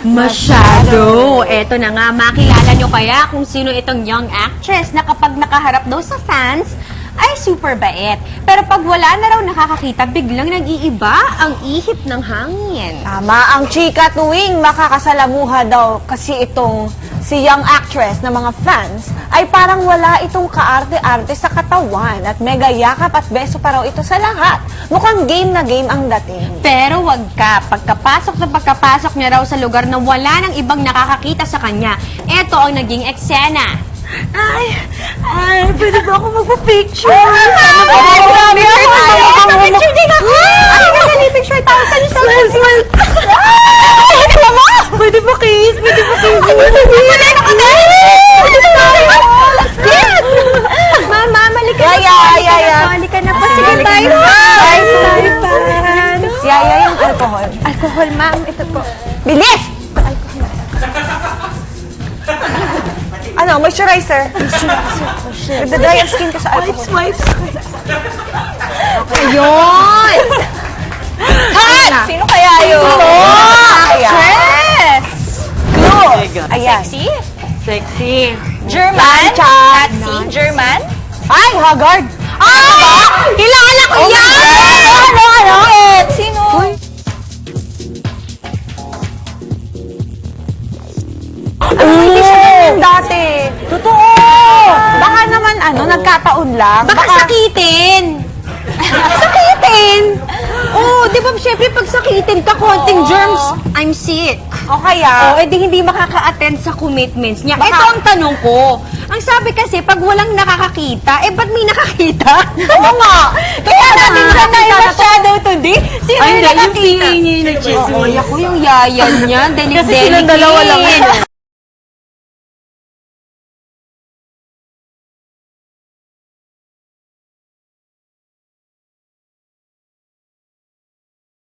Masyado. Eto na nga, makilala nyo kaya kung sino itong young actress na kapag nakaharap daw sa fans, ay super bait. Pero pag wala na raw nakakakita, biglang nag-iiba ang ihip ng hangin. Tama, ang chika tuwing makakasalamuha daw kasi itong si young actress na mga fans ay parang wala itong kaarte-arte sa katawan at mega yakap at beso pa raw ito sa lahat. Mukhang game na game ang dating. Pero wag ka, pagkapasok niya raw sa lugar na wala nang ibang nakakakita sa kanya, eto ang naging eksena. Ay, pwede ba ako magpa-picture? Grabe ako! Magpa-picture din ako! Ay, kasi picture tayo sa smile, smile! Ay, alam mo! Pwede ba kiss? Pwede ba kiss? Pwede ba Mama, malika na Yaya, yaya. Malika na po. Sige, bye. Bye, bye. Yaya yung alcohol. Alcohol, ma'am. Ito po. Bilis! Ano, moisturizer? Nagda-dry ang skin ko sa alcohol. Wipes, Ayun! Cut! Sino kaya yun? Actress! Clue! Ayan. Sexy? Sexy. German? Patsy? German? Ay, Haggard! Ah! Kilala ko yan! Ano? Sino? Hindi siya ganyan dati. Totoo! Baka naman, nagkataon lang. Baka sakitin. Sakitin? Oo, di ba syempre pag sakitin ka, konting germs, I'm sick. O kaya, Oo, edi hindi makaka-attend sa commitments niya. Baka- Ito ang tanong ko. Ang sabi kasi, pag walang nakakakita, ba't may nakakita? oo nga. Kaya natin siya na shadow today. Sino Ay, yung hindi, yung nakakita? PA niya yung nag-chismis. Ako yung yaya niya, delik-delik. Kasi silang dalawa lang.